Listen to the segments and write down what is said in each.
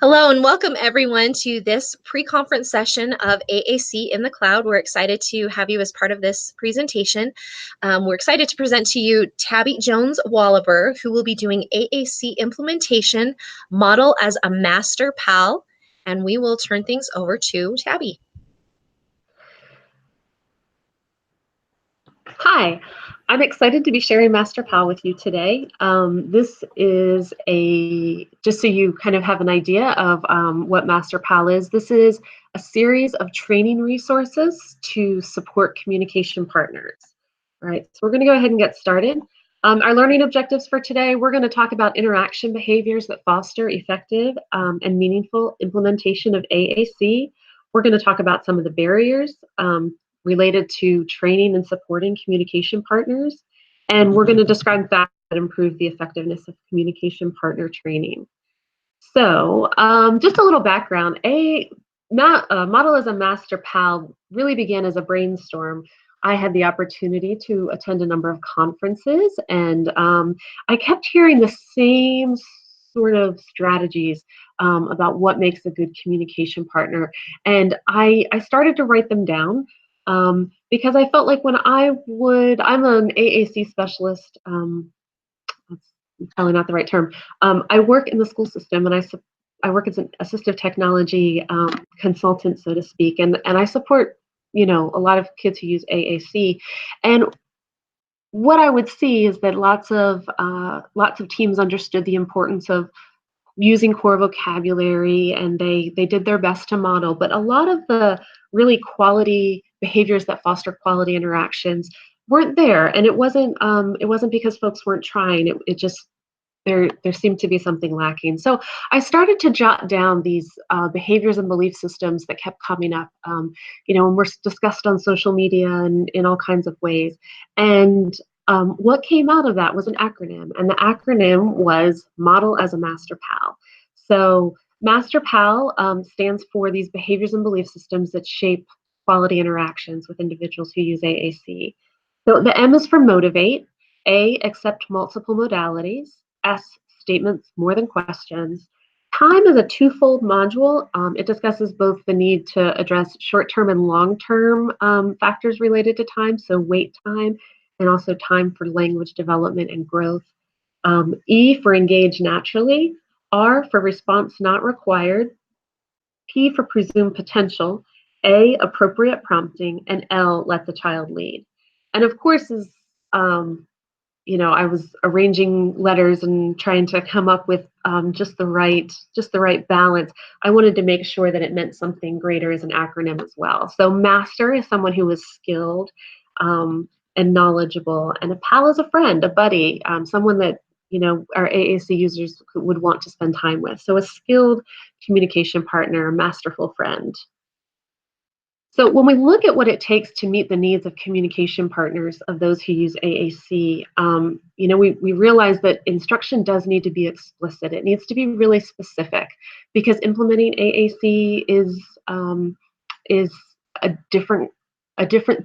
Hello and welcome everyone to this pre-conference session of AAC in the Cloud. We're excited to have you as part of this presentation. We're excited to present to you Tabi Jones-Wohleber, who will be doing AAC implementation model as a master PAL, and we will turn things over to Tabi. Hi, I'm excited to be sharing Master PAL with you today. This is just so you kind of have an idea of what Master PAL is. This is a series of training resources to support communication partners. All right, so we're going to go ahead and get started. Our learning objectives for today, we're going to talk about interaction behaviors that foster effective and meaningful implementation of AAC. We're going to talk about some of the barriers related to training and supporting communication partners. And we're going to describe factors that improve the effectiveness of communication partner training. So just a little background, Model as a Master PAL really began as a brainstorm. I had the opportunity to attend a number of conferences, and I kept hearing the same sort of strategies about what makes a good communication partner. And I started to write them down. Because I felt like I'm an AAC specialist, that's probably not the right term. I work in the school system, and I work as an assistive technology consultant, so to speak, and I support, a lot of kids who use AAC. And what I would see is that lots of teams understood the importance of using core vocabulary, and they did their best to model, but a lot of the really quality behaviors that foster quality interactions weren't there. And it wasn't because folks weren't trying. It just there seemed to be something lacking. So I started to jot down these behaviors and belief systems that kept coming up, and were discussed on social media and in all kinds of ways. And what came out of that was an acronym, and the acronym was Model as a Master PAL. So Master PAL stands for these behaviors and belief systems that shape quality interactions with individuals who use AAC. So the M is for motivate, A, accept multiple modalities, S, statements more than questions. Time is a twofold module. It discusses both the need to address short-term and long-term factors related to time, so wait time, and also time for language development and growth. E for engage naturally, R for response not required, P for presumed potential, A, appropriate prompting, and L, let the child lead. And of course, as I was arranging letters and trying to come up with just the right balance, I wanted to make sure that it meant something greater as an acronym as well. So master is someone who is skilled and knowledgeable, and a pal is a friend, a buddy, someone that our AAC users would want to spend time with. So a skilled communication partner, a masterful friend. So when we look at what it takes to meet the needs of communication partners, of those who use AAC, we realize that instruction does need to be explicit. It needs to be really specific, because implementing AAC is a different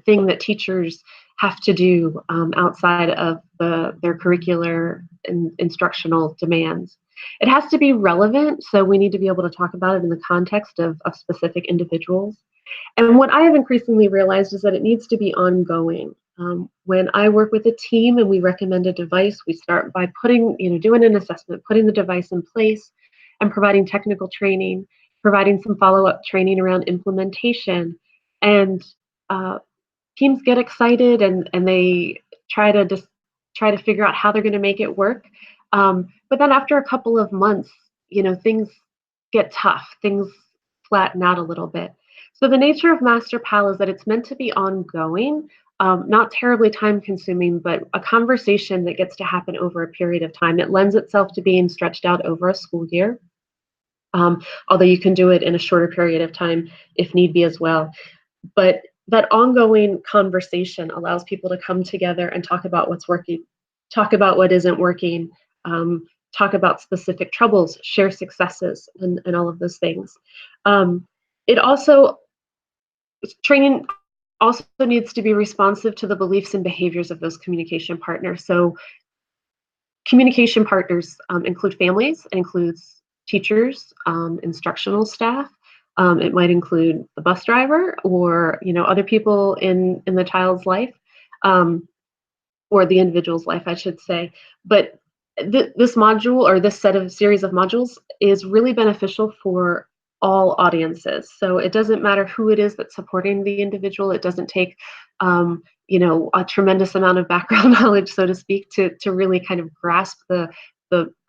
thing that teachers have to do outside of their curricular and instructional demands. It has to be relevant, so we need to be able to talk about it in the context of specific individuals. And what I have increasingly realized is that it needs to be ongoing. When I work with a team and we recommend a device, we start by doing an assessment, putting the device in place, and providing technical training, providing some follow-up training around implementation. And teams get excited and they try to figure out how they're going to make it work. But then after a couple of months, things get tough. Things flatten out a little bit. So the nature of Master PAL is that it's meant to be ongoing, not terribly time consuming, but a conversation that gets to happen over a period of time. It lends itself to being stretched out over a school year, although you can do it in a shorter period of time if need be as well. But that ongoing conversation allows people to come together and talk about what's working, talk about what isn't working, talk about specific troubles, share successes, and all of those things. Training also needs to be responsive to the beliefs and behaviors of those communication partners. So communication partners include families, it includes teachers, instructional staff. It might include the bus driver or other people in the child's life, or the individual's life, I should say. But this module, or this series of modules, is really beneficial for all audiences. So it doesn't matter who it is that's supporting the individual. It doesn't take a tremendous amount of background knowledge, so to speak, to really kind of grasp the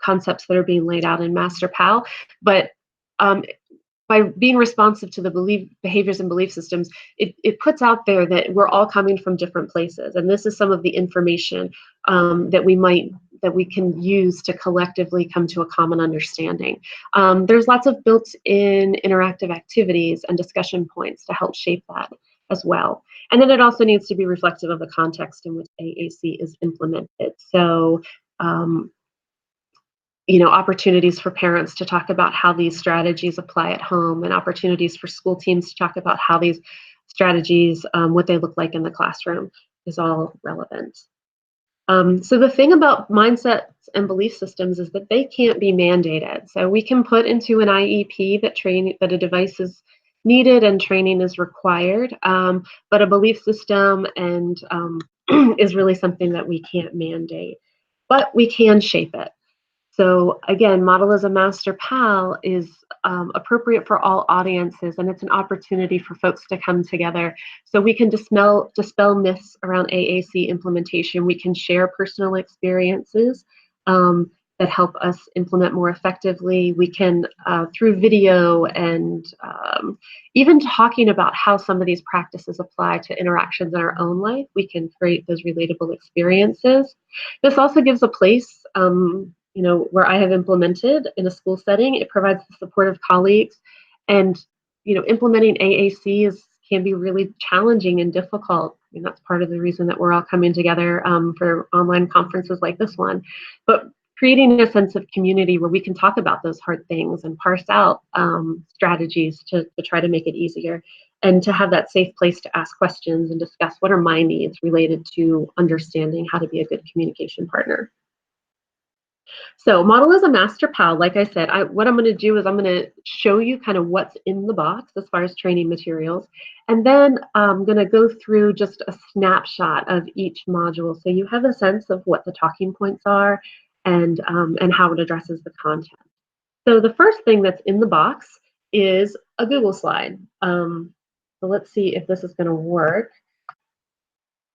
concepts that are being laid out in Master PAL. But by being responsive to the behaviors and belief systems, it puts out there that we're all coming from different places, and this is some of the information that we can use to collectively come to a common understanding. There's lots of built-in interactive activities and discussion points to help shape that as well. And then it also needs to be reflective of the context in which AAC is implemented. So opportunities for parents to talk about how these strategies apply at home, and opportunities for school teams to talk about how these strategies, what they look like in the classroom, is all relevant. So the thing about mindsets and belief systems is that they can't be mandated. So we can put into an IEP that a device is needed and training is required, but a belief system is really something that we can't mandate, but we can shape it. So again, Model as a Master PAL is appropriate for all audiences, and it's an opportunity for folks to come together so we can dispel myths around AAC implementation. We can share personal experiences that help us implement more effectively. We can, through video and even talking about how some of these practices apply to interactions in our own life, we can create those relatable experiences. This also gives a place where I have implemented in a school setting. It provides the support of colleagues, and implementing AAC can be really challenging and difficult. I mean, that's part of the reason that we're all coming together for online conferences like this one. But creating a sense of community where we can talk about those hard things and parse out strategies to try to make it easier, and to have that safe place to ask questions and discuss what are my needs related to understanding how to be a good communication partner. So Model as a Master PAL, like I said, what I'm going to do is I'm going to show you kind of what's in the box as far as training materials. And then I'm going to go through just a snapshot of each module, so you have a sense of what the talking points are and how it addresses the content. So the first thing that's in the box is a Google slide. So let's see if this is going to work.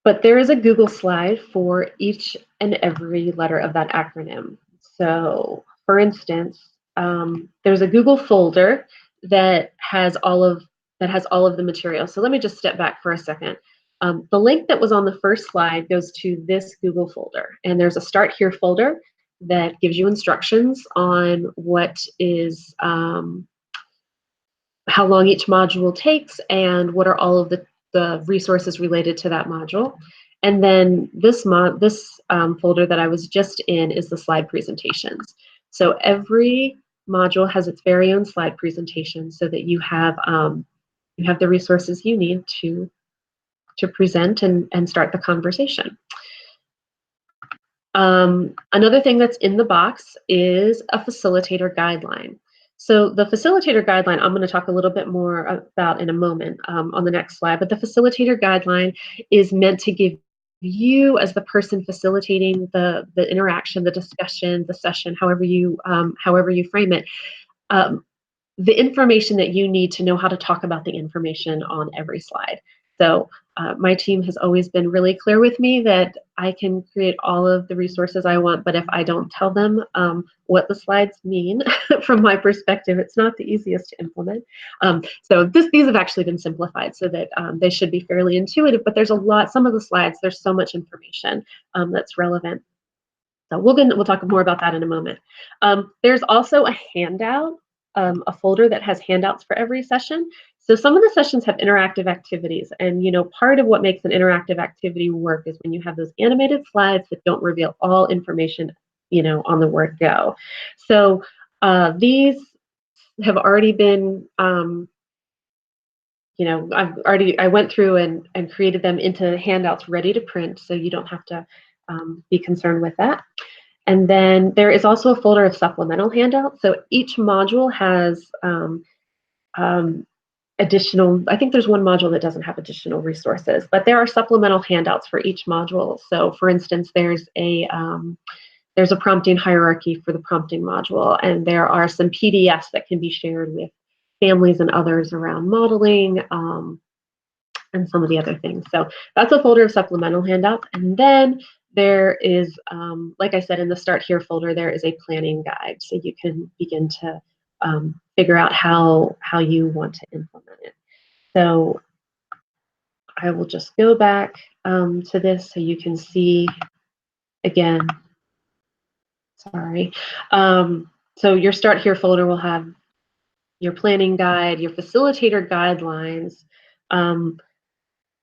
But there is a Google slide for each and every letter of that acronym. So, for instance, there's a Google folder that has all of the material. So let me just step back for a second. The link that was on the first slide goes to this Google folder, and there's a Start Here folder that gives you instructions on what is how long each module takes and what are all of the resources related to that module. And then this folder that I was just in is the slide presentations. So every module has its very own slide presentation, so that you have the resources you need to present and start the conversation. Another thing that's in the box is a facilitator guideline. So the facilitator guideline, I'm going to talk a little bit more about in a moment on the next slide, but the facilitator guideline is meant to give you, as the person facilitating the interaction, the discussion, the session, however you frame it, the information that you need to know how to talk about the information on every slide. So my team has always been really clear with me that I can create all of the resources I want, but if I don't tell them what the slides mean, from my perspective, it's not the easiest to implement. So these have actually been simplified so that they should be fairly intuitive, but there's some of the slides, there's so much information that's relevant. So we'll talk more about that in a moment. There's also a handout, a folder that has handouts for every session. So some of the sessions have interactive activities, and part of what makes an interactive activity work is when you have those animated slides that don't reveal all information on the word go. So these have already been I went through and created them into handouts ready to print, so you don't have to be concerned with that. And then there is also a folder of supplemental handouts. So each module has um, additional, I think there's one module that doesn't have additional resources, but there are supplemental handouts for each module. So for instance, there's a prompting hierarchy for the prompting module, and there are some PDFs that can be shared with families and others around modeling, and some of the other things. So that's a folder of supplemental handouts. And then there is, like I said, in the Start Here folder, there is a planning guide. So you can begin to figure out how you want to implement it. So I will just go back to this so you can see again. Sorry. So your Start Here folder will have your planning guide, your facilitator guidelines.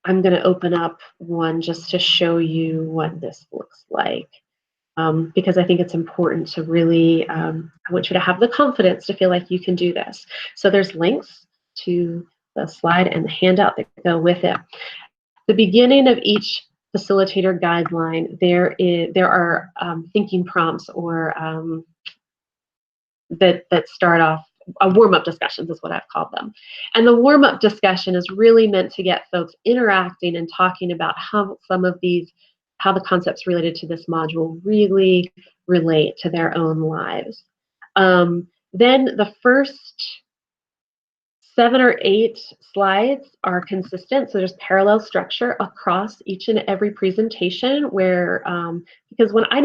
I'm going to open up one just to show you what this looks like, because I think it's important to really, I want you to have the confidence to feel like you can do this. So there's links to the slide and the handout that go with it. The beginning of each facilitator guideline, there are thinking prompts or that start off warm-up discussions is what I've called them. And the warm-up discussion is really meant to get folks interacting and talking about how the concepts related to this module really relate to their own lives. Then the first 7 or 8 slides are consistent, so there's parallel structure across each and every presentation where, because when I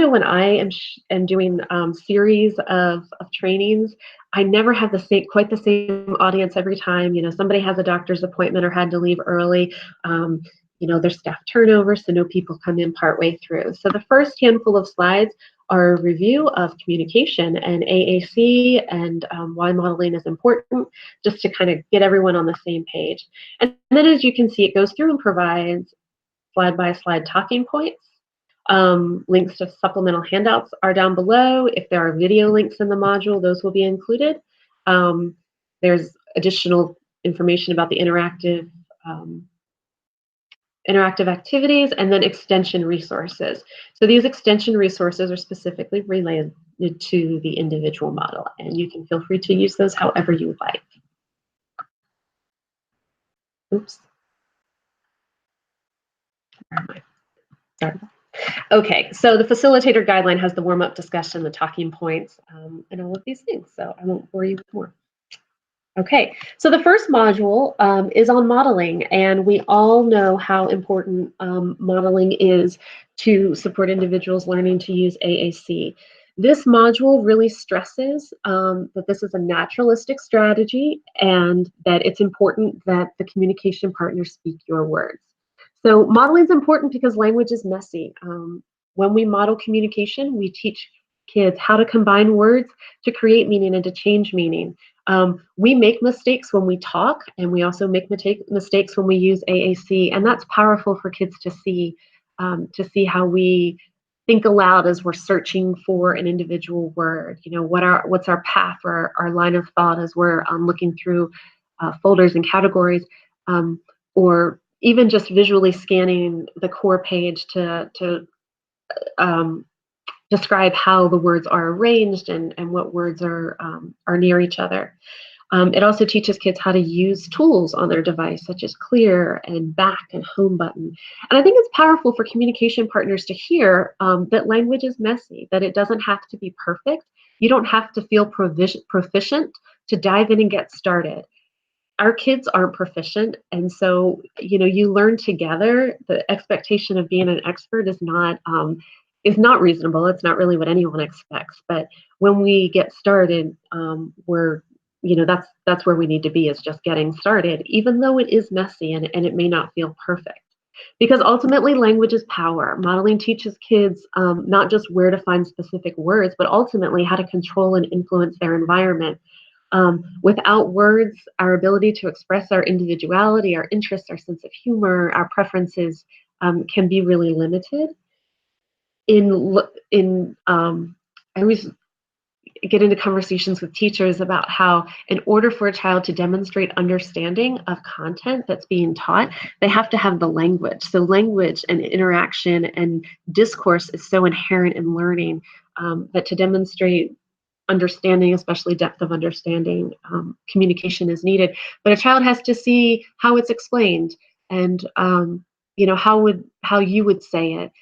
am doing series of trainings, I never have quite the same audience every time. You know, somebody has a doctor's appointment or had to leave early. You know, there's staff turnover, so no people come in partway through. So the first handful of slides are a review of communication and AAC and why modeling is important, just to kind of get everyone on the same page. And then as you can see, it goes through and provides slide-by-slide talking points. Links to supplemental handouts are down below. If there are video links in the module, those will be included. There's additional information about the interactive activities, and then extension resources. So these extension resources are specifically related to the individual model, and you can feel free to use those however you would like. Oops. Where am I? Sorry. Okay, so the facilitator guideline has the warm-up discussion, the talking points, and all of these things, so I won't bore you with more. Okay, so the first module is on modeling, and we all know how important modeling is to support individuals learning to use AAC. This module really stresses that this is a naturalistic strategy and that it's important that the communication partners speak your words. So modeling is important because language is messy. When we model communication, we teach kids how to combine words to create meaning and to change meaning. We make mistakes when we talk, and we also make mistakes when we use AAC, and that's powerful for kids to see how we think aloud as we're searching for an individual word. You know, what's our path or our line of thought as we're looking through folders and categories, or even just visually scanning the core page to describe how the words are arranged and what words are near each other. It also teaches kids how to use tools on their device, such as clear and back and home button. And I think it's powerful for communication partners to hear that language is messy, that it doesn't have to be perfect. You don't have to feel proficient to dive in and get started. Our kids aren't proficient, and so you learn together. The expectation of being an expert is not reasonable. It's not really what anyone expects. But when we get started, that's where we need to be, is just getting started, even though it is messy and it may not feel perfect. Because ultimately, language is power. Modeling teaches kids not just where to find specific words, but ultimately how to control and influence their environment. Without words, our ability to express our individuality, our interests, our sense of humor, our preferences can be really limited. I always get into conversations with teachers about how, in order for a child to demonstrate understanding of content that's being taught, they have to have the language. So language and interaction and discourse is so inherent in learning. that to demonstrate understanding, especially depth of understanding, communication is needed. But a child has to see how it's explained, and how you would say it,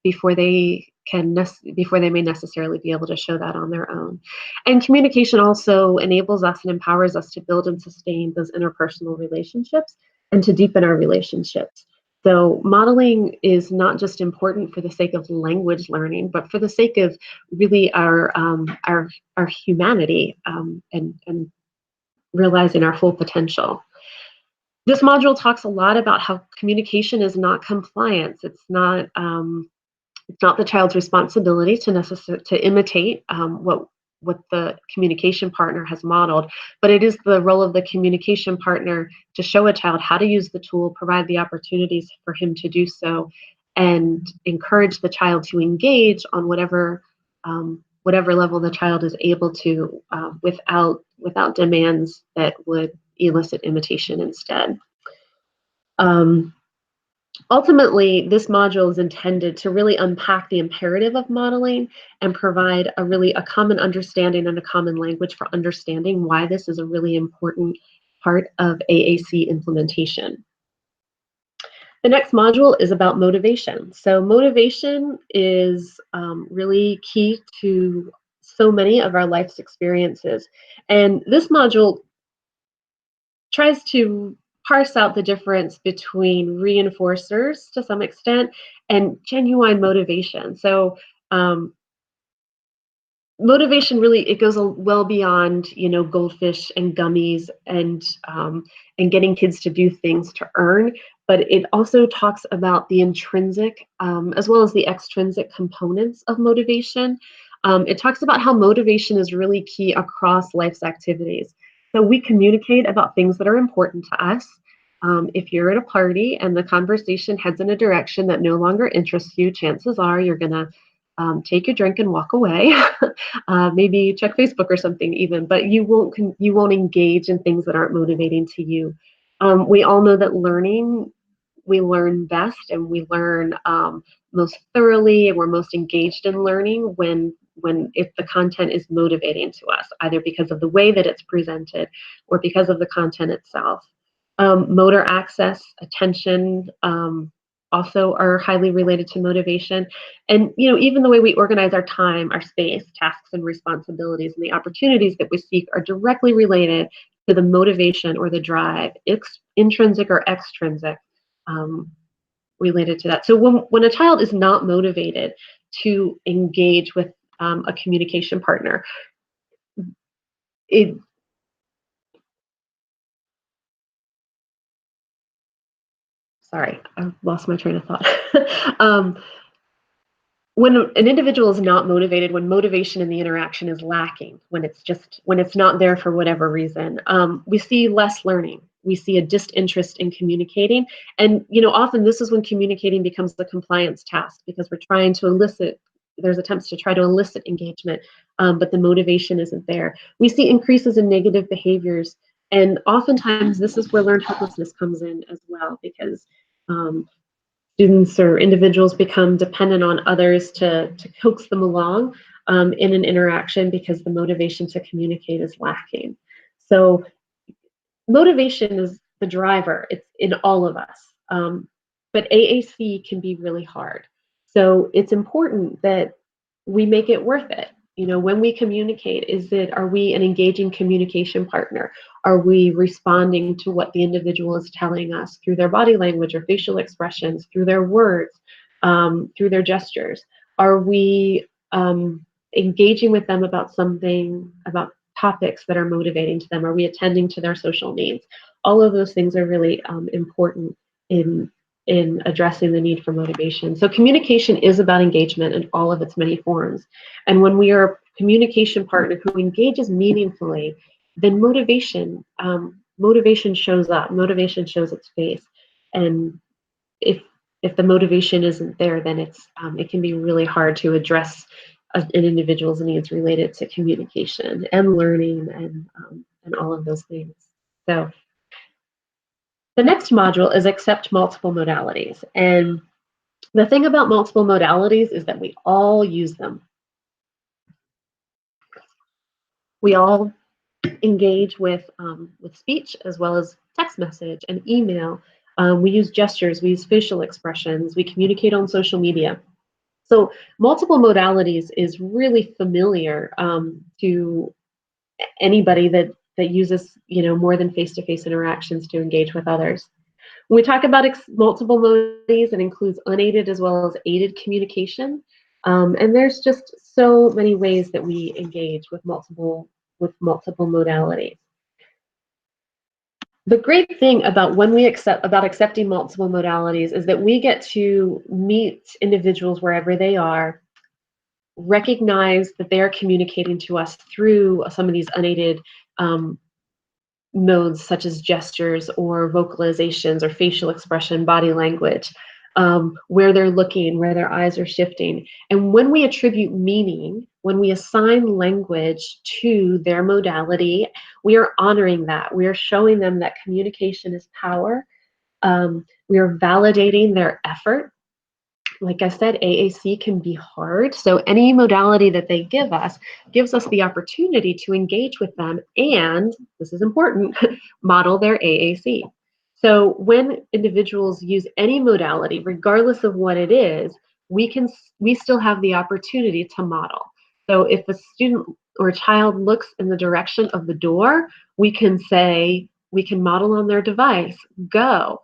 before before they may necessarily be able to show that on their own. And communication also enables us and empowers us to build and sustain those interpersonal relationships and to deepen our relationships. So modeling is not just important for the sake of language learning, but for the sake of really our humanity, and realizing our full potential. This module talks a lot about how communication is not compliance. It's not the child's responsibility to imitate what the communication partner has modeled, but it is the role of the communication partner to show a child how to use the tool, provide the opportunities for him to do so, and encourage the child to engage on whatever level the child is able to, without demands that would elicit imitation instead. Ultimately, this module is intended to really unpack the imperative of modeling and provide a common understanding and a common language for understanding why this is a really important part of AAC implementation. The next module is about motivation. So motivation is really key to so many of our life's experiences. And this module tries to parse out the difference between reinforcers to some extent and genuine motivation. So motivation really, it goes well beyond goldfish and gummies and getting kids to do things to earn, but it also talks about the intrinsic as well as the extrinsic components of motivation. It talks about how motivation is really key across life's activities. So we communicate about things that are important to us. If you're at a party and the conversation heads in a direction that no longer interests you, chances are you're going to take your drink and walk away. Maybe check Facebook or something even, but you won't engage in things that aren't motivating to you. We all know that we learn best and we learn most thoroughly, and we're most engaged in learning when if the content is motivating to us, either because of the way that it's presented or because of the content itself. Motor access, attention, also are highly related to motivation. And even the way we organize our time, our space, tasks and responsibilities, and the opportunities that we seek are directly related to the motivation or the drive, intrinsic or extrinsic, related to that. So when a child is not motivated to engage with a communication partner, sorry, I lost my train of thought. When an individual is not motivated, when motivation in the interaction is lacking, when it's not there for whatever reason, we see less learning. We see a disinterest in communicating, and often this is when communicating becomes the compliance task, because we're trying to elicit. There's attempts to try to elicit engagement, but the motivation isn't there. We see increases in negative behaviors, and oftentimes this is where learned helplessness comes in as well, because students or individuals become dependent on others to coax them along in an interaction because the motivation to communicate is lacking. So motivation is the driver. It's in all of us. But AAC can be really hard. So it's important that we make it worth it. When we communicate, are we an engaging communication partner? Are we responding to what the individual is telling us through their body language or facial expressions, through their words, through their gestures? Are we engaging with them about topics that are motivating to them? Are we attending to their social needs? All of those things are really important in addressing the need for motivation. So communication is about engagement in all of its many forms. And when we are a communication partner who engages meaningfully, then motivation shows up, motivation shows its face. And if the motivation isn't there, then it can be really hard to address an individual's needs related to communication and learning and all of those things. So the next module is accept multiple modalities. And the thing about multiple modalities is that we all use them. We all engage with speech as well as text message and email. We use gestures, we use facial expressions, we communicate on social media. So multiple modalities is really familiar to anybody that uses more than face-to-face interactions to engage with others. When we talk about multiple modalities, it includes unaided as well as aided communication, and there's just so many ways that we engage with multiple modalities. The great thing about when we accepting multiple modalities is that we get to meet individuals wherever they are, recognize that they are communicating to us through some of these unaided modes such as gestures or vocalizations or facial expression, body language, where they're looking, where their eyes are shifting. And when we attribute meaning, when we assign language to their modality, we are honoring that. We are showing them that communication is power. We are validating their effort. Like I said, AAC can be hard. So any modality that they give us gives us the opportunity to engage with them and, this is important, model their AAC. So when individuals use any modality, regardless of what it is, we still have the opportunity to model. So if a student or a child looks in the direction of the door, we can model on their device, go.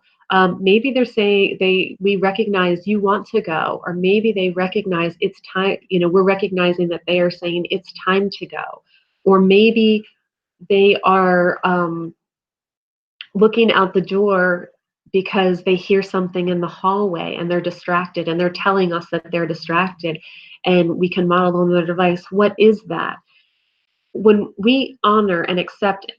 Maybe they're saying we recognize you want to go, or maybe they recognize it's time, we're recognizing that they are saying it's time to go. Or maybe they are looking out the door because they hear something in the hallway and they're distracted and they're telling us that they're distracted, and we can model on their device, what is that? When we honor and accept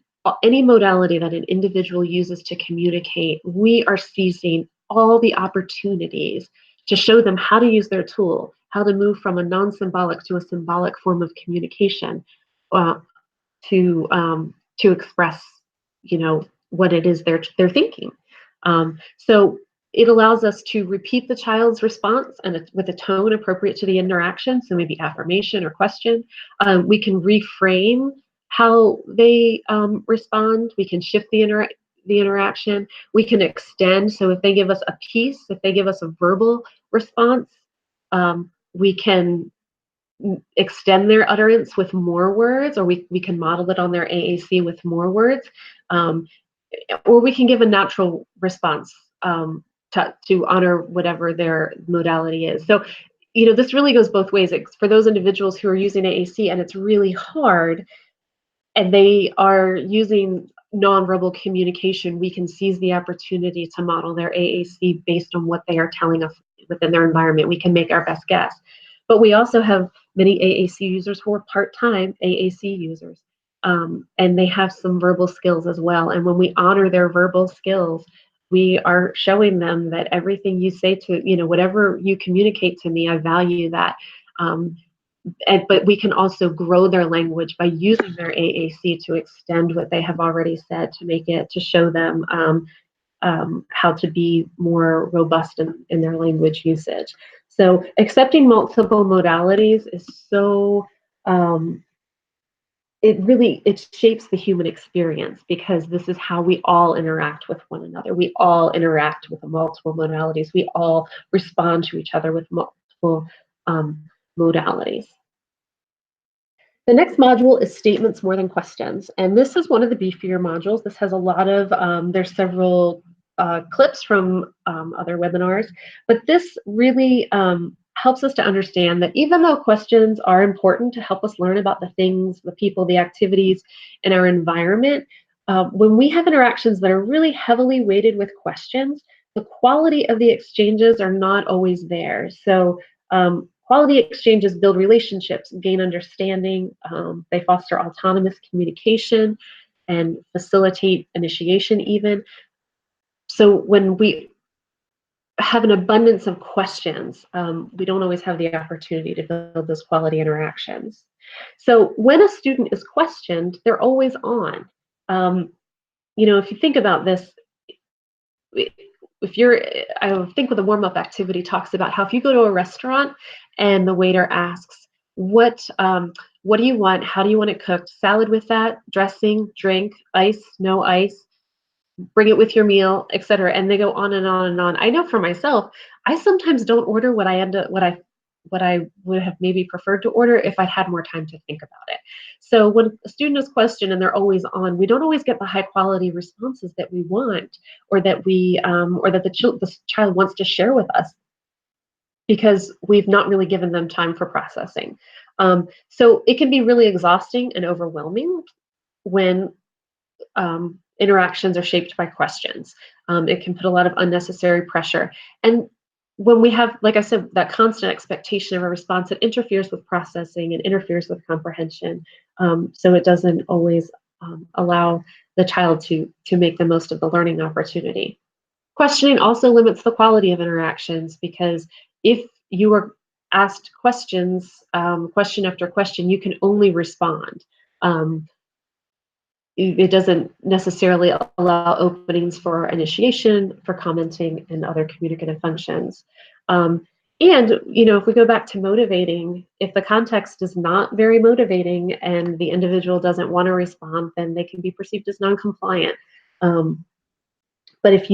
any modality that an individual uses to communicate, we are seizing all the opportunities to show them how to use their tool, how to move from a non-symbolic to a symbolic form of communication, to express, what it is they're thinking. So it allows us to repeat the child's response and with a tone appropriate to the interaction, so maybe affirmation or question. We can reframe how they respond. We can shift the interaction. We can extend. So if they give us a piece, if they give us a verbal response, we can extend their utterance with more words, or we can model it on their AAC with more words, or we can give a natural response to honor whatever their modality is. So, this really goes both ways. It's for those individuals who are using AAC and it's really hard, and they are using nonverbal communication, we can seize the opportunity to model their AAC based on what they are telling us within their environment. We can make our best guess. But we also have many AAC users who are part-time AAC users, and they have some verbal skills as well. And when we honor their verbal skills, we are showing them that everything you say to, whatever you communicate to me, I value that. But we can also grow their language by using their AAC to extend what they have already said, to show them how to be more robust in their language usage. So accepting multiple modalities is so, it shapes the human experience, because this is how we all interact with one another. We all interact with the multiple modalities. We all respond to each other with multiple modalities. The next module is statements more than questions. And this is one of the beefier modules. This has a lot of, there's several clips from other webinars, but this really helps us to understand that even though questions are important to help us learn about the things, the people, the activities in our environment, when we have interactions that are really heavily weighted with questions, the quality of the exchanges are not always there. So quality exchanges build relationships, gain understanding, they foster autonomous communication and facilitate initiation even. So when we have an abundance of questions, we don't always have the opportunity to build those quality interactions. So when a student is questioned, they're always on. If you think about this, I think with the warm-up activity talks about how if you go to a restaurant and the waiter asks, what What do you want? How do you want it cooked? Salad with that, dressing, drink, ice, no ice, bring it with your meal, etc. And they go on and on and on. I know for myself, I sometimes don't order what I would have maybe preferred to order if I'd had more time to think about it. So when a student is questioned and they're always on, we don't always get the high quality responses that we want, or that the child wants to share with us, because we've not really given them time for processing. So it can be really exhausting and overwhelming when interactions are shaped by questions. It can put a lot of unnecessary pressure. And when we have, like I said, that constant expectation of a response, it interferes with processing and interferes with comprehension. So it doesn't always allow the child to make the most of the learning opportunity. Questioning also limits the quality of interactions, because if you are asked questions, question after question, you can only respond. It doesn't necessarily allow openings for initiation, for commenting, and other communicative functions. And if we go back to motivating, if the context is not very motivating and the individual doesn't want to respond, then they can be perceived as non-compliant. But if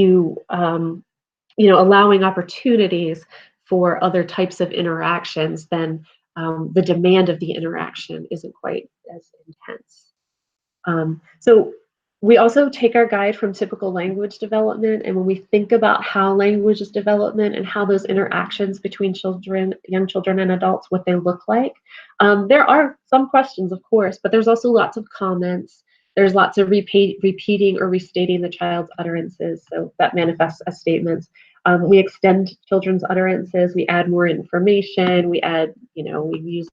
allowing opportunities for other types of interactions, then the demand of the interaction isn't quite as intense. So we also take our guide from typical language development, and when we think about how language is development and how those interactions between young children and adults, what they look like, there are some questions, of course, but there's also lots of comments. There's lots of repeating or restating the child's utterances, so that manifests as statements. We extend children's utterances. We add more information. We use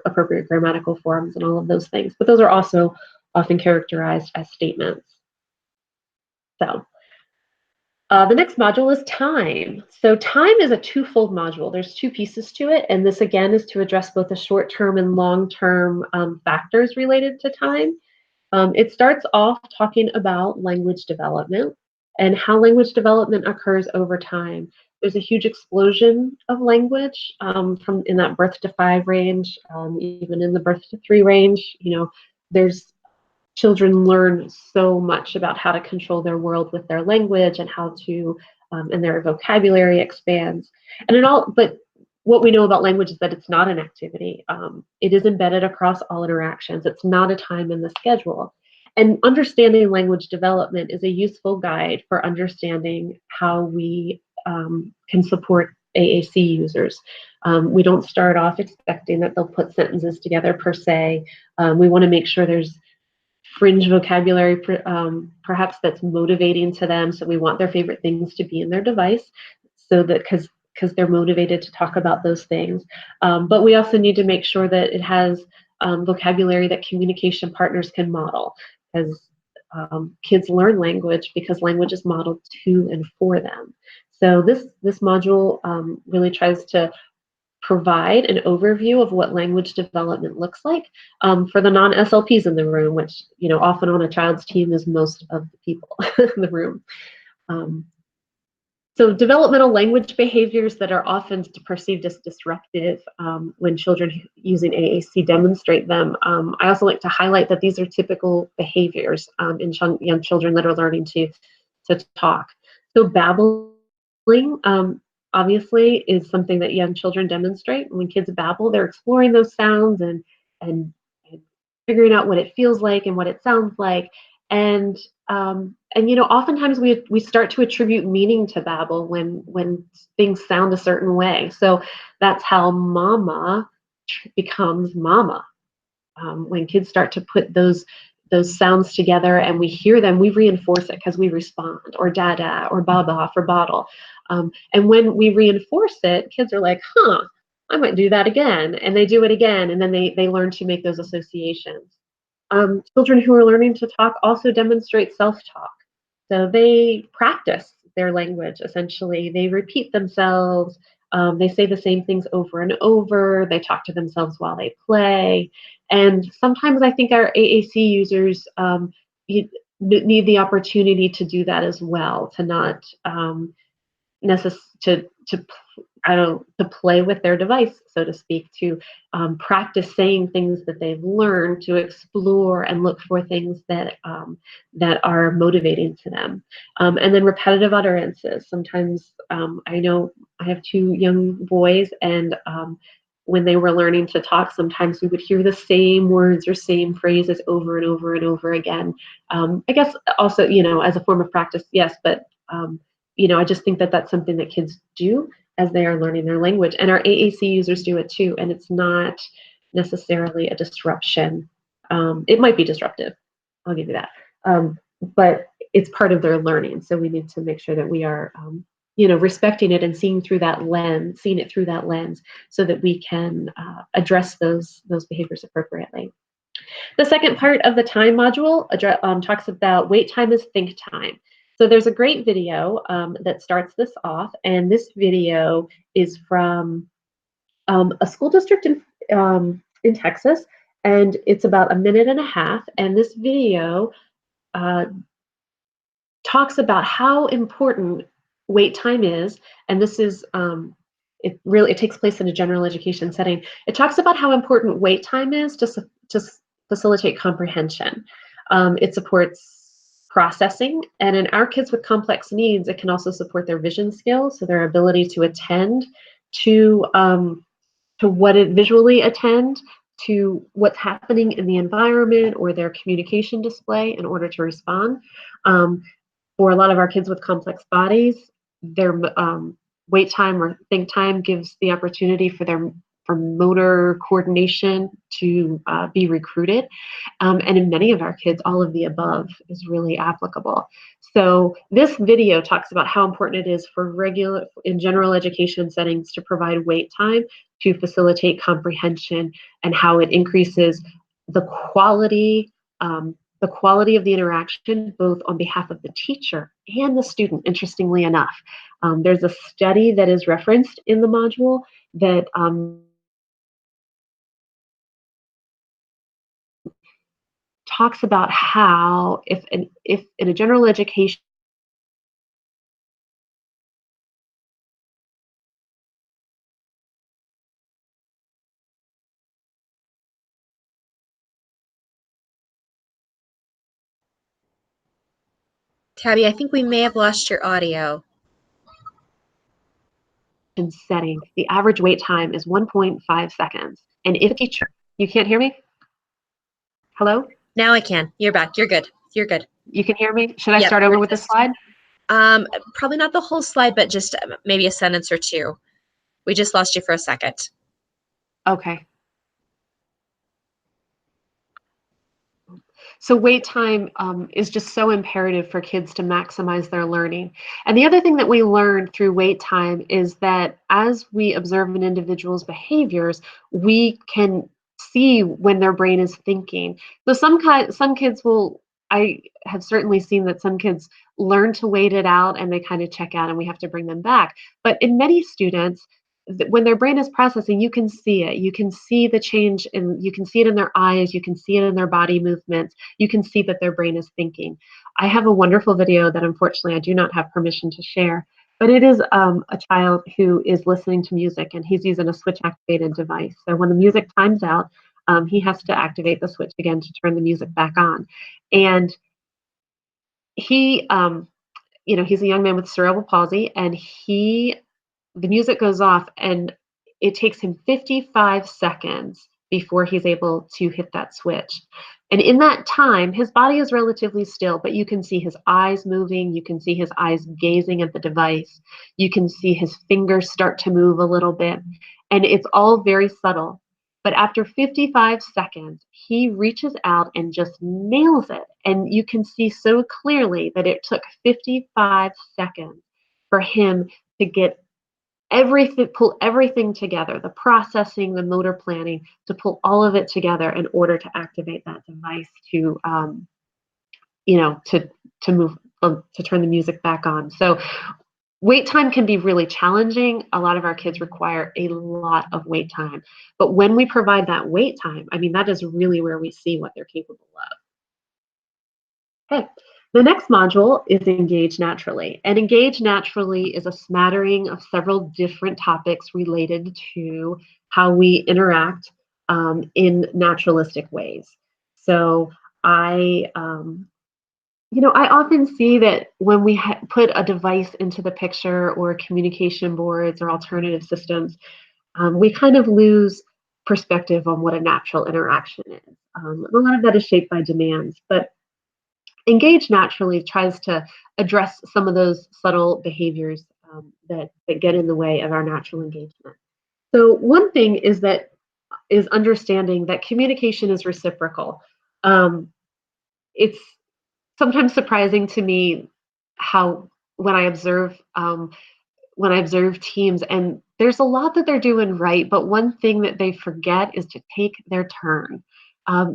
appropriate grammatical forms and all of those things, but those are also often characterized as statements. So the next module is time. So time is a twofold module. There's two pieces to it, and this again is to address both the short-term and long-term factors related to time. It starts off talking about language development and how language development occurs over time. There's a huge explosion of language from in that birth to 5 range, even in the birth to 3 range. There's children learn so much about how to control their world with their language, and how to and their vocabulary expands. But what we know about language is that it's not an activity. It is embedded across all interactions. It's not a time in the schedule. And understanding language development is a useful guide for understanding how we can support AAC users. We don't start off expecting that they'll put sentences together per se. We want to make sure there's fringe vocabulary, perhaps that's motivating to them. So we want their favorite things to be in their device, so that because they're motivated to talk about those things. But we also need to make sure that it has vocabulary that communication partners can model, because kids learn language because language is modeled to and for them. So this module really tries to provide an overview of what language development looks like for the non-SLPs in the room, which often on a child's team is most of the people in the room. So developmental language behaviors that are often perceived as disruptive when children using AAC demonstrate them. I also like to highlight that these are typical behaviors in young children that are learning to talk. So babbling, obviously, is something that young children demonstrate. When kids babble, they're exploring those sounds and figuring out what it feels like and what it sounds like. And oftentimes we start to attribute meaning to babble when things sound a certain way. So that's how mama becomes mama. When kids start to put those sounds together and we hear them, we reinforce it because we respond, or dada, or baba for bottle. And when we reinforce it, kids are like, huh, I might do that again. And they do it again, and then they learn to make those associations. Children who are learning to talk also demonstrate self-talk. So they practice their language, essentially. They repeat themselves. They say the same things over and over. They talk to themselves while they play. And sometimes I think our AAC users need the opportunity to do that as well, to not to play with their device, so to speak, to practice saying things that they've learned, to explore and look for things that that are motivating to them, and then repetitive utterances. Sometimes I know I have two young boys, and when they were learning to talk, sometimes we would hear the same words or same phrases over and over and over again. I guess also, as a form of practice, yes, but I just think that that's something that kids do as they are learning their language. And our AAC users do it too, and it's not necessarily a disruption. It might be disruptive, I'll give you that. But it's part of their learning. So we need to make sure that we are, respecting it and seeing it through that lens, so that we can address those behaviors appropriately. The second part of the time module talks about wait time is think time. So there's a great video that starts this off, and this video is from a school district in Texas, and it's about a minute and a half. And this video uh, talks about how important wait time is, and this is it takes place in a general education setting. It talks about how important wait time is to facilitate comprehension. It supports processing, and in our kids with complex needs, it can also support their vision skills, so their ability to attend to visually attend to what's happening in the environment or their communication display in order to respond. For a lot of our kids with complex bodies, their wait time or think time gives the opportunity for motor coordination to be recruited. And in many of our kids, all of the above is really applicable. So this video talks about how important it is in general education settings to provide wait time to facilitate comprehension, and how it increases the quality of the interaction, both on behalf of the teacher and the student, interestingly enough. There's a study that is referenced in the module that talks about how if in a general education Tabby, I think we may have lost your audio. setting, the average wait time is 1.5 seconds. And if a teacher, you can't hear me? Hello? Now I can. You're back. You're good. You're good. You can hear me? Should I Yep, start over with the slide? Probably not the whole slide, but just maybe a sentence or two. We just lost you for a second. Okay. So wait time is just so imperative for kids to maximize their learning. And the other thing that we learned through wait time is that as we observe an individual's behaviors, we can see when their brain is thinking. So some kids will, I have certainly seen that some kids learn to wait it out and they kind of check out and we have to bring them back. But in many students, when their brain is processing, you can see it. You can see the change, and you can see it in their eyes. You can see it in their body movements. You can see that their brain is thinking. I have a wonderful video that unfortunately I do not have permission to share, but it is a child who is listening to music, and he's using a switch activated device. So when the music times out, he has to activate the switch again to turn the music back on. And he, he's a young man with cerebral palsy, and the music goes off, and it takes him 55 seconds before he's able to hit that switch. And in that time, his body is relatively still, but you can see his eyes moving. You can see his eyes gazing at the device. You can see his fingers start to move a little bit. And it's all very subtle. But after 55 seconds, he reaches out and just nails it. And you can see so clearly that it took 55 seconds for him to get pull everything together, the processing, the motor planning, to pull all of it together in order to activate that device to move, to turn the music back on. So wait time can be really challenging. A lot of our kids require a lot of wait time, but when we provide that wait time, I mean, that is really where we see what they're capable of. Okay, The next module is Engage Naturally. And Engage Naturally is a smattering of several different topics related to how we interact in naturalistic ways. So I often see that when we put a device into the picture or communication boards or alternative systems, we kind of lose perspective on what a natural interaction is. A lot of that is shaped by demands, but Engage Naturally tries to address some of those subtle behaviors that get in the way of our natural engagement. So one thing is understanding that communication is reciprocal. Um, it's sometimes surprising to me how when I observe teams, and there's a lot that they're doing right, but one thing that they forget is to take their turn.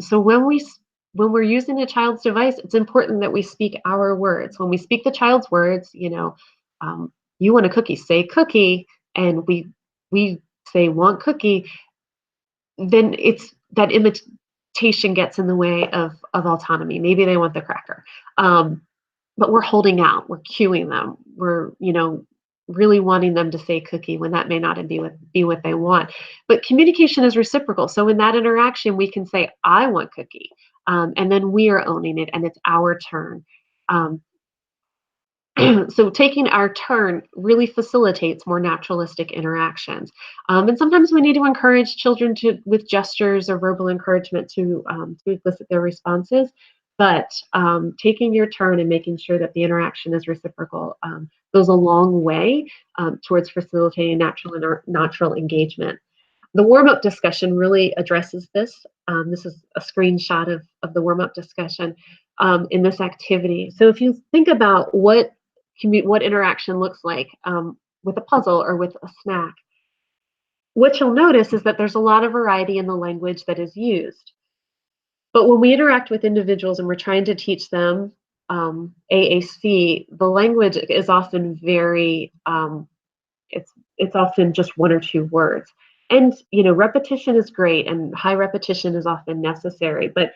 So when we're using a child's device, it's important that we speak our words. When we speak the child's words, you want a cookie, say cookie, and we say want cookie, then it's that imitation gets in the way of autonomy. Maybe they want the cracker. But we're holding out, we're cueing them, we're really wanting them to say cookie when that may not be what they want. But communication is reciprocal, so in that interaction we can say I want cookie, and then we are owning it and it's our turn. um, so taking our turn really facilitates more naturalistic interactions. And sometimes we need to encourage children with gestures or verbal encouragement to elicit their responses. But taking your turn and making sure that the interaction is reciprocal goes a long way towards facilitating natural engagement. The warm-up discussion really addresses this. This is a screenshot of the warm-up discussion in this activity. So if you think about what interaction looks like with a puzzle or with a snack, what you'll notice is that there's a lot of variety in the language that is used. But when we interact with individuals and we're trying to teach them AAC, the language is often very it's often just one or two words. And repetition is great, and high repetition is often necessary. But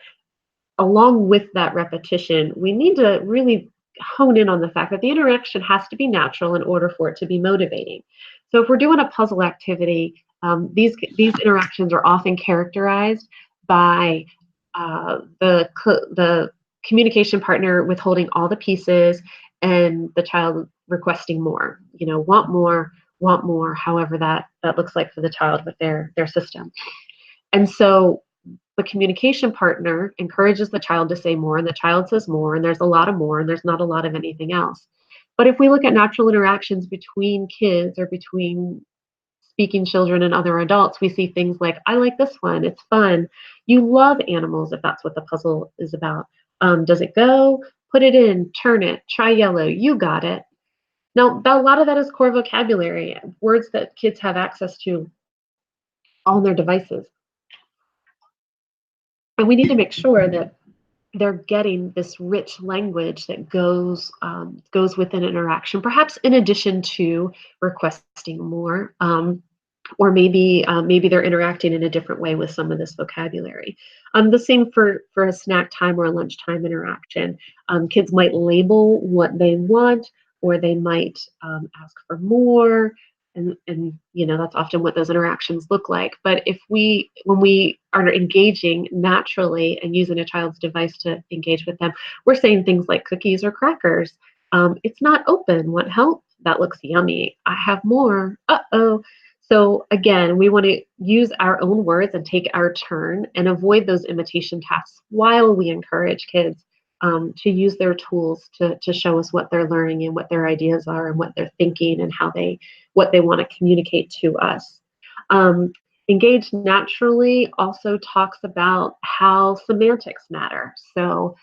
along with that repetition, we need to really hone in on the fact that the interaction has to be natural in order for it to be motivating. So if we're doing a puzzle activity, these interactions are often characterized by the communication partner withholding all the pieces and the child requesting more. Want more, however that looks like for the child with their system. And so the communication partner encourages the child to say more, and the child says more, and there's a lot of more, and there's not a lot of anything else. But if we look at natural interactions between kids or between speaking children and other adults, we see things like, I like this one, it's fun. You love animals, if that's what the puzzle is about. Does it go? Put it in, turn it, try yellow, you got it. Now, a lot of that is core vocabulary, words that kids have access to on their devices. And we need to make sure that they're getting this rich language that goes with an interaction, perhaps in addition to requesting more, or maybe they're interacting in a different way with some of this vocabulary. The same for a snack time or a lunchtime interaction. Kids might label what they want, or they might ask for more. And that's often what those interactions look like. But when we are engaging naturally and using a child's device to engage with them, we're saying things like cookies or crackers. It's not open. Want help? That looks yummy. I have more. Uh-oh. So again, we want to use our own words and take our turn and avoid those imitation tasks while we encourage kids to use their tools to show us what they're learning and what their ideas are and what they're thinking and what they want to communicate to us. Engage Naturally also talks about how semantics matter. So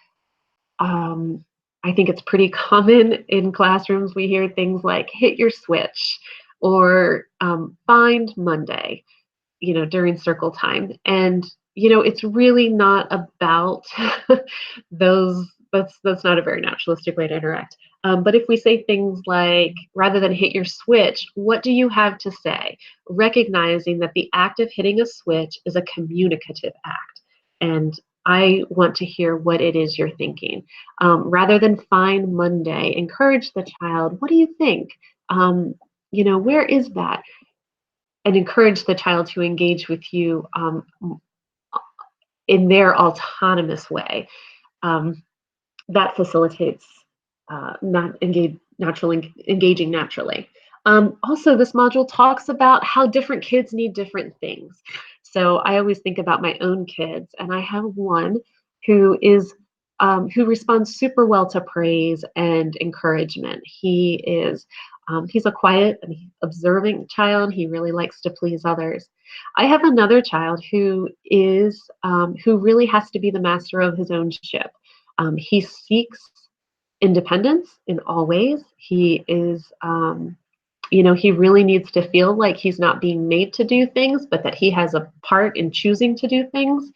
I think it's pretty common in classrooms. We hear things like hit your switch or find Monday, during circle time. And, it's really not about those, that's not a very naturalistic way to interact. But if we say things like, rather than hit your switch, what do you have to say? Recognizing that the act of hitting a switch is a communicative act. And I want to hear what it is you're thinking. Rather than find Monday, encourage the child. What do you think? Um, where is that? And encourage the child to engage with you in their autonomous way. Um, that facilitates not engage naturally engaging naturally. Also, this module talks about how different kids need different things. So I always think about my own kids, and I have one who responds super well to praise and encouragement. He's a quiet and observing child. He really likes to please others. I have another child who really has to be the master of his own ship. He seeks independence in all ways. He really needs to feel like he's not being made to do things, but that he has a part in choosing to do things,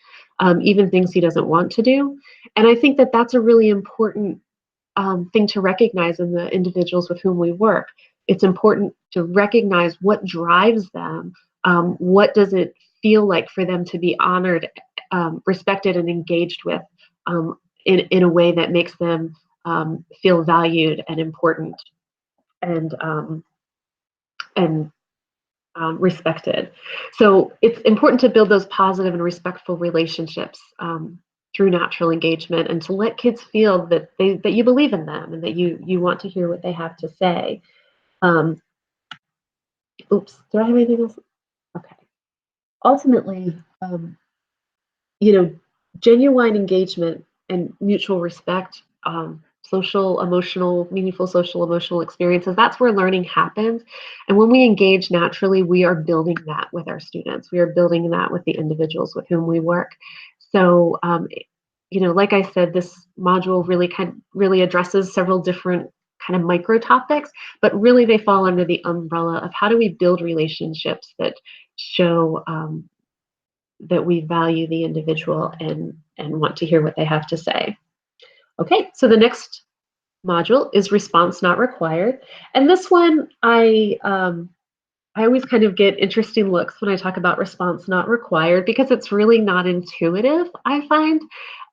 even things he doesn't want to do. And I think that that's a really important thing to recognize in the individuals with whom we work. It's important to recognize what drives them. What does it feel like for them to be honored, respected, and engaged with in a way that makes them feel valued and important and and respected. So it's important to build those positive and respectful relationships through natural engagement, and to let kids feel that you believe in them and that you want to hear what they have to say. Um, Oops, do I have anything else? Okay. Ultimately, you know, genuine engagement and mutual respect, social, emotional, meaningful social, emotional experiences, that's where learning happens. And when we engage naturally, we are building that with our students. We are building that with the individuals with whom we work. So, like I said, this module really addresses several different kind of micro topics, but really they fall under the umbrella of how do we build relationships that show that we value the individual and want to hear what they have to say. Okay, so the next module is response not required, and this one I always kind of get interesting looks when I talk about response not required because it's really not intuitive. I find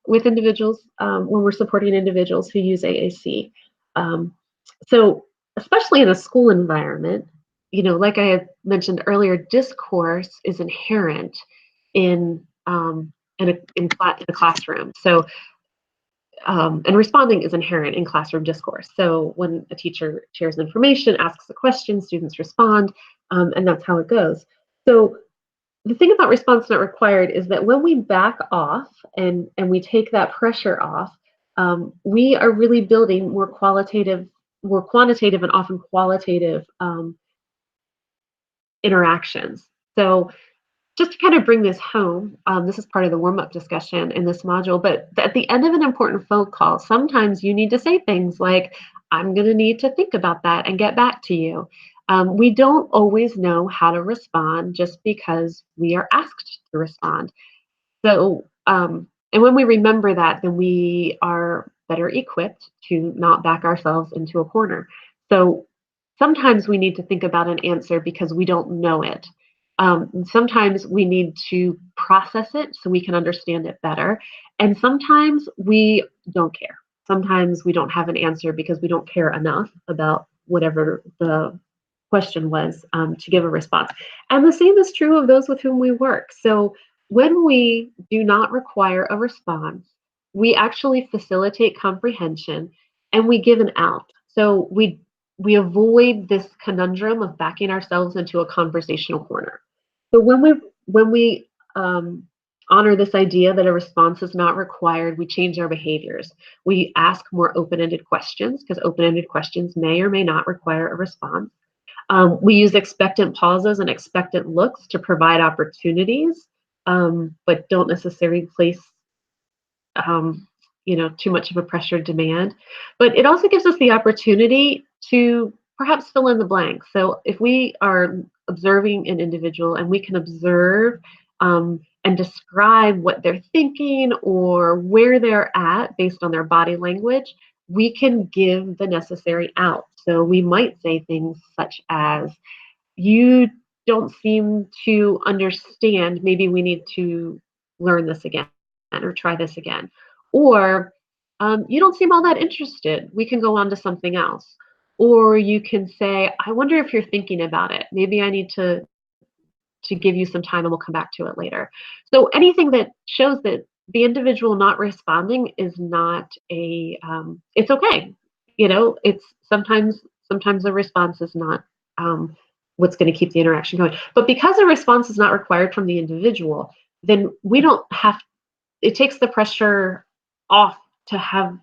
with individuals when we're supporting individuals who use AAC. Um, so especially in a school environment, like I had mentioned earlier, discourse is inherent in the classroom. So and responding is inherent in classroom discourse. So when a teacher shares information, asks a question, students respond, and that's how it goes. So the thing about response not required is that when we back off and we take that pressure off, we are really building more quantitative and often qualitative interactions. So just to kind of bring this home, this is part of the warm-up discussion in this module, but at the end of an important phone call, sometimes you need to say things like, I'm going to need to think about that and get back to you. We don't always know how to respond just because we are asked to respond. So, and when we remember that, then we are better equipped to not back ourselves into a corner. So sometimes we need to think about an answer because we don't know it. Sometimes we need to process it so we can understand it better. And sometimes we don't care. Sometimes we don't have an answer because we don't care enough about whatever the question was to give a response. And the same is true of those with whom we work. So when we do not require a response, we actually facilitate comprehension and we give an out. So we avoid this conundrum of backing ourselves into a conversational corner. So when we honor this idea that a response is not required, we change our behaviors. We ask more open-ended questions because open-ended questions may or may not require a response. We use expectant pauses and expectant looks to provide opportunities, but don't necessarily place too much of a pressured demand. But it also gives us the opportunity to perhaps fill in the blanks. So if we are observing an individual and we can observe and describe what they're thinking or where they're at based on their body language, we can give the necessary out. So we might say things such as, you don't seem to understand, maybe we need to learn this again. or try this again. Or you don't seem all that interested. We can go on to something else. Or you can say, I wonder if you're thinking about it. Maybe I need to give you some time and we'll come back to it later. So anything that shows that the individual not responding is not it's okay. It's sometimes a response is not what's going to keep the interaction going. But because a response is not required from the individual, then we don't have, it takes the pressure off to have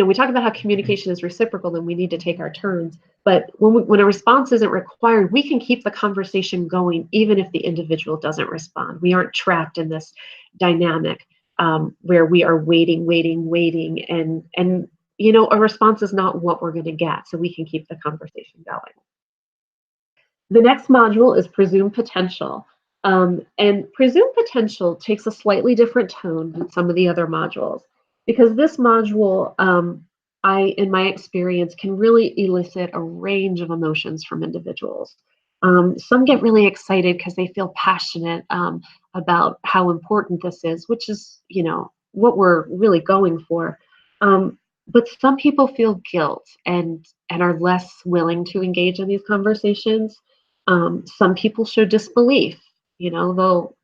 we talk about how communication is reciprocal and we need to take our turns. But when a response isn't required, we can keep the conversation going even if the individual doesn't respond. We aren't trapped in this dynamic where we are waiting, and a response is not what we're going to get. So we can keep the conversation going. The next module is presumed potential. And presumed potential takes a slightly different tone than some of the other modules, because this module, in my experience, can really elicit a range of emotions from individuals. Some get really excited because they feel passionate about how important this is, which is, what we're really going for. But some people feel guilt and are less willing to engage in these conversations. Some people show disbelief. They'll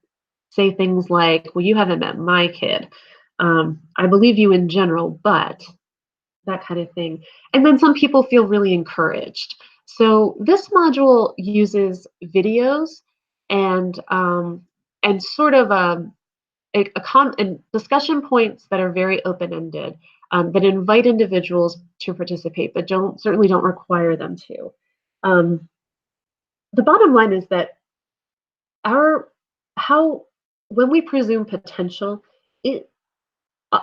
say things like, well, you haven't met my kid. I believe you in general, but that kind of thing. And then some people feel really encouraged. So this module uses videos and sort of and discussion points that are very open-ended, that invite individuals to participate, but certainly don't require them to. The bottom line is that when we presume potential, it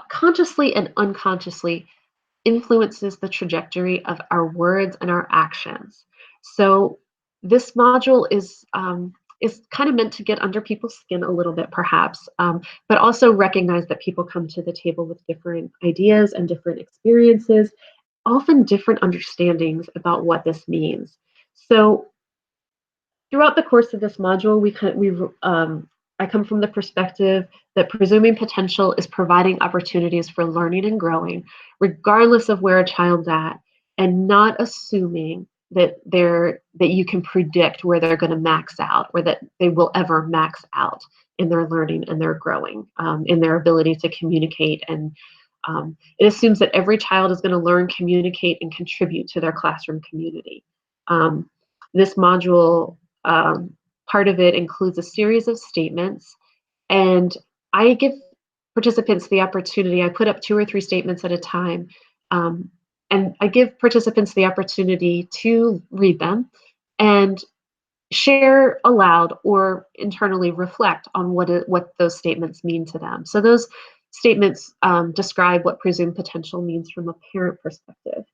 consciously and unconsciously influences the trajectory of our words and our actions. So this module is kind of meant to get under people's skin a little bit, perhaps, but also recognize that people come to the table with different ideas and different experiences, often different understandings about what this means. So throughout the course of this module, I come from the perspective that presuming potential is providing opportunities for learning and growing, regardless of where a child's at, and not assuming that you can predict where they're going to max out, or that they will ever max out in their learning and their growing, in their ability to communicate. And it assumes that every child is going to learn, communicate, and contribute to their classroom community. This module, part of it includes a series of statements, and I give participants the opportunity. I put up 2 or 3 statements at a time, and I give participants the opportunity to read them and share aloud or internally reflect on what those statements mean to them. So those statements describe what presumed potential means from a parent perspective.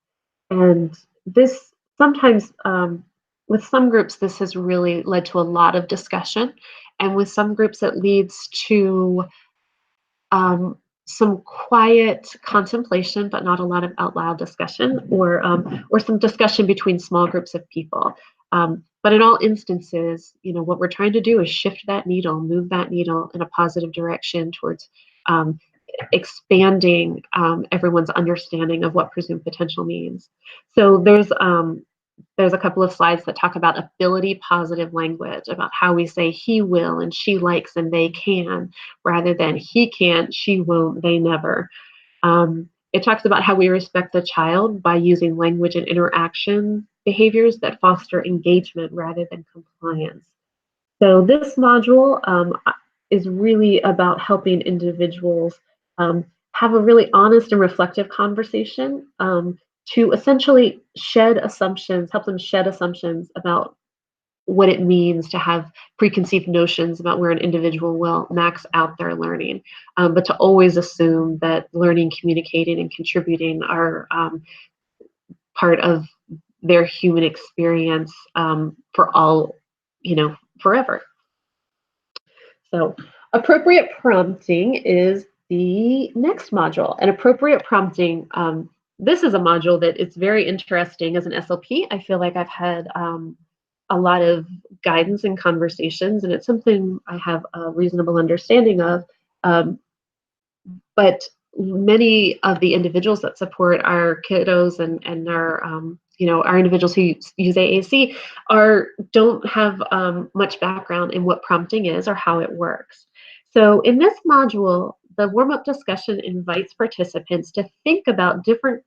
And this sometimes, with some groups, this has really led to a lot of discussion. And with some groups, it leads to some quiet contemplation, but not a lot of out loud discussion, or some discussion between small groups of people. But in all instances, what we're trying to do is shift that needle, move that needle in a positive direction towards expanding everyone's understanding of what presumed potential means. So there's a couple of slides that talk about ability positive language, about how we say he will and she likes and they can, rather than he can't, she won't, they never. It talks about how we respect the child by using language and interaction behaviors that foster engagement rather than compliance. So this module is really about helping individuals have a really honest and reflective conversation, to essentially help them shed assumptions about what it means to have preconceived notions about where an individual will max out their learning, but to always assume that learning, communicating, and contributing are part of their human experience, for all, forever. So appropriate prompting is the next module. And appropriate prompting, this is a module that it's very interesting as an SLP. I feel like I've had a lot of guidance and conversations, and it's something I have a reasonable understanding of. Um, but many of the individuals that support our kiddos and our our individuals who use AAC don't have much background in what prompting is or how it works. So in this module, the warm-up discussion invites participants to think about different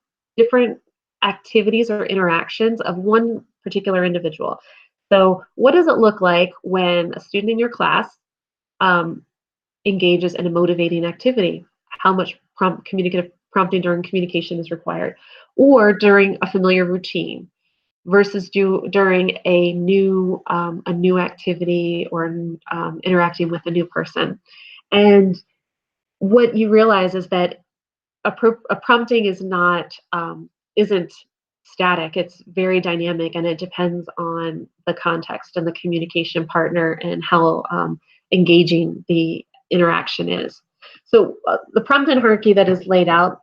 activities or interactions of one particular individual. So what does it look like when a student in your class um, engages in a motivating activity? How much communicative prompting during communication is required, or during a familiar routine versus during a new activity or interacting with a new person. And what you realize is that a prompting isn't static. It's very dynamic, and it depends on the context and the communication partner and how engaging the interaction is. So the prompt hierarchy that is laid out,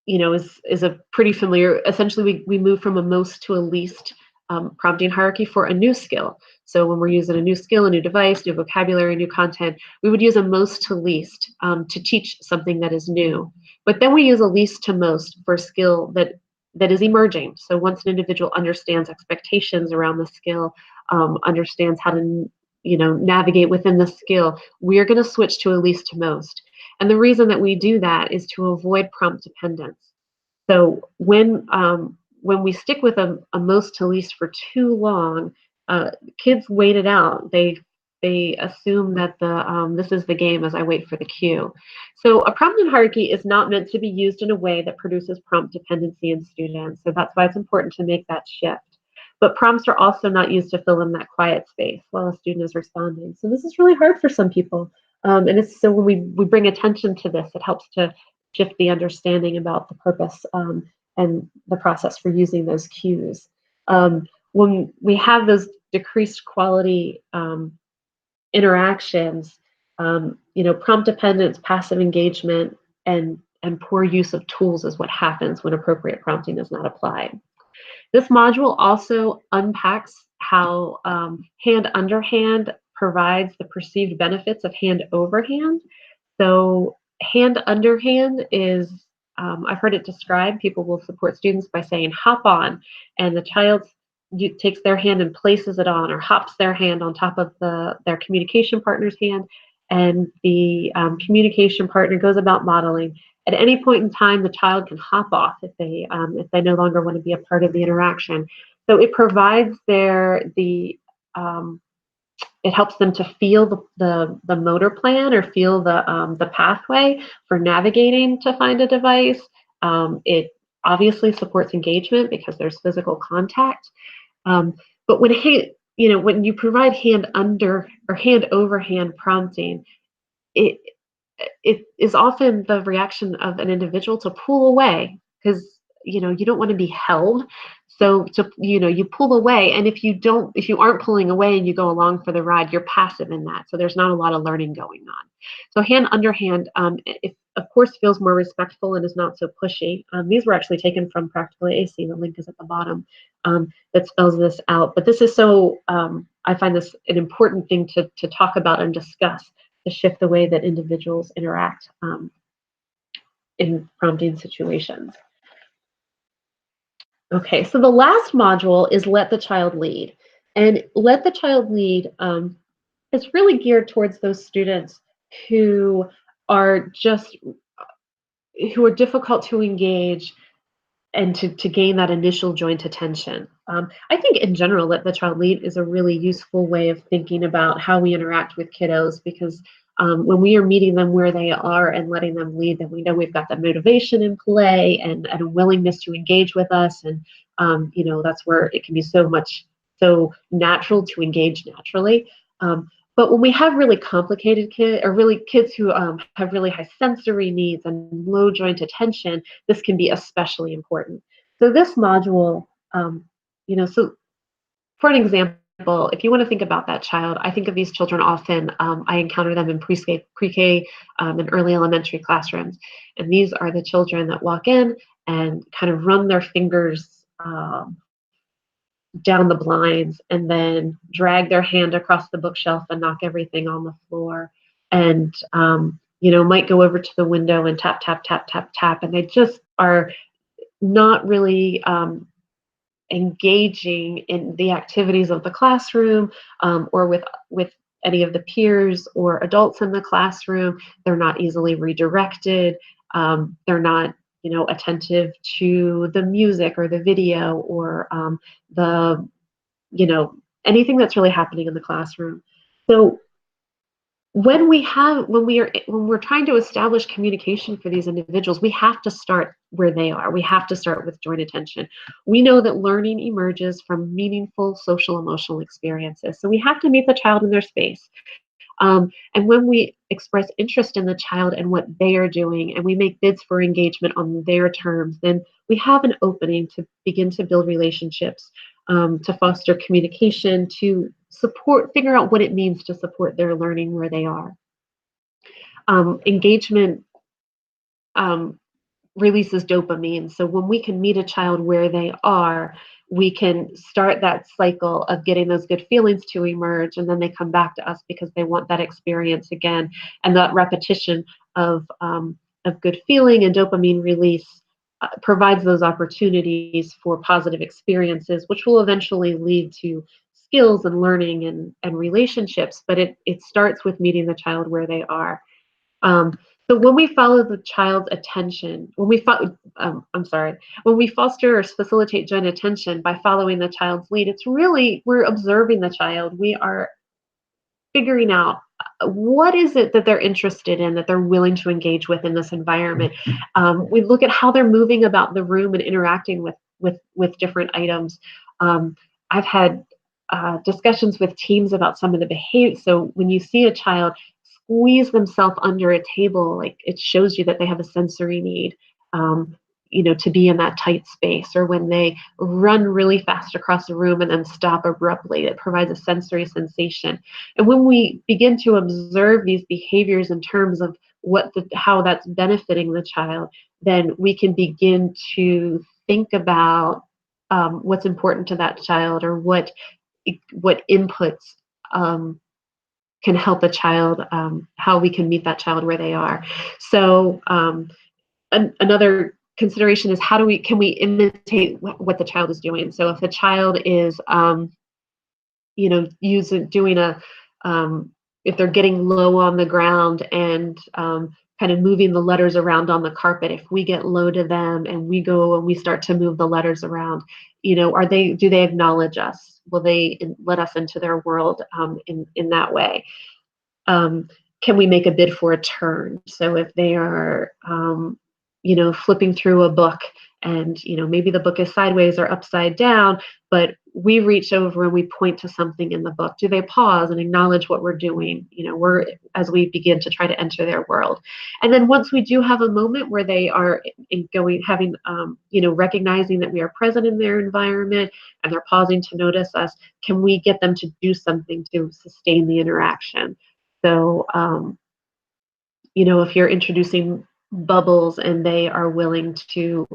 is a pretty familiar. Essentially, we move from a most to a least prompting hierarchy for a new skill. So when we're using a new skill, a new device, new vocabulary, new content, we would use a most to least to teach something that is new. But then we use a least to most for a skill that is emerging. So once an individual understands expectations around the skill, understands how to navigate within the skill, we are going to switch to a least to most. And the reason that we do that is to avoid prompt dependence. So when we stick with a most to least for too long, kids wait it out. They assume that this is the game as I wait for the cue. So a prompt hierarchy is not meant to be used in a way that produces prompt dependency in students. So that's why it's important to make that shift. But prompts are also not used to fill in that quiet space while a student is responding. So this is really hard for some people. And it's so when we bring attention to this, it helps to shift the understanding about the purpose and the process for using those cues. When we have those decreased quality interactions, prompt dependence, passive engagement, and poor use of tools is what happens when appropriate prompting is not applied. This module also unpacks how hand underhand provides the perceived benefits of hand overhand. So hand underhand is, I've heard it described, people will support students by saying hop on, and the child takes their hand and places it on, or hops their hand on top of their communication partner's hand, and the communication partner goes about modeling. At any point in time, the child can hop off if they no longer want to be a part of the interaction. So it provides it helps them to feel the motor plan or feel the pathway for navigating to find a device. It obviously supports engagement because there's physical contact. But when you provide hand under or hand overhand prompting, it it is often the reaction of an individual to pull away because you don't want to be held. So you pull away, and if you aren't pulling away and you go along for the ride, you're passive in that. So there's not a lot of learning going on. So hand underhand, it of course feels more respectful and is not so pushy. These were actually taken from Practical AAC. The link is at the bottom that spells this out. But this is so I find this an important thing to talk about and discuss, to shift the way that individuals interact in prompting situations. Okay, so the last module is Let the Child Lead. And Let the Child Lead is really geared towards those students who are difficult to engage and to gain that initial joint attention. I think in general, Let the Child Lead is a really useful way of thinking about how we interact with kiddos, because when we are meeting them where they are and letting them lead, then we know we've got the motivation in play and a willingness to engage with us. And that's where it can be so natural to engage naturally. But when we have really complicated kids, or really kids who have really high sensory needs and low joint attention, this can be especially important. So this module, so for an example, if you want to think about that child, I think of these children often. I encounter them in pre-K and early elementary classrooms. And these are the children that walk in and kind of run their fingers down the blinds and then drag their hand across the bookshelf and knock everything on the floor, and might go over to the window and tap tap tap tap tap, and they just are not really engaging in the activities of the classroom, or with any of the peers or adults in the classroom. They're not easily redirected. They're not attentive to the music or the video, or the anything that's really happening in the classroom. So when we're trying to establish communication for these individuals, we have to start where they are. We have to start with joint attention. We know that learning emerges from meaningful social emotional experiences. So we have to meet the child in their space. And when we express interest in the child and what they are doing, and we make bids for engagement on their terms, then we have an opening to begin to build relationships, to foster communication, to figure out what it means to support their learning where they are. Engagement um, releases dopamine. So when we can meet a child where they are, we can start that cycle of getting those good feelings to emerge, and then they come back to us because they want that experience again. And that repetition of good feeling and dopamine release provides those opportunities for positive experiences, which will eventually lead to skills and learning and relationships. But it starts with meeting the child where they are. Um, so when we follow the child's attention, when we foster or facilitate joint attention by following the child's lead, it's really, we're observing the child. We are figuring out what is it that they're interested in, that they're willing to engage with in this environment. We look at how they're moving about the room and interacting with different items. I've had discussions with teams about some of the behavior. So when you see a child squeeze themselves under a table, like, it shows you that they have a sensory need. To be in that tight space, or when they run really fast across the room and then stop abruptly, it provides a sensory sensation. And when we begin to observe these behaviors in terms of how that's benefiting the child, then we can begin to think about what's important to that child, or what inputs can help a child, how we can meet that child where they are. So another consideration is, can we imitate what the child is doing? So if a child is doing if they're getting low on the ground and kind of moving the letters around on the carpet, if we get low to them and we go and we start to move the letters around, do they acknowledge us? Will they let us into their world in that way? Can we make a bid for a turn? So if they are flipping through a book, and maybe the book is sideways or upside down, but we reach over and we point to something in the book, do they pause and acknowledge what we're doing, as we begin to try to enter their world? And then once we do have a moment where they are recognizing that we are present in their environment and they're pausing to notice us, can we get them to do something to sustain the interaction? So if you're introducing bubbles and they are willing to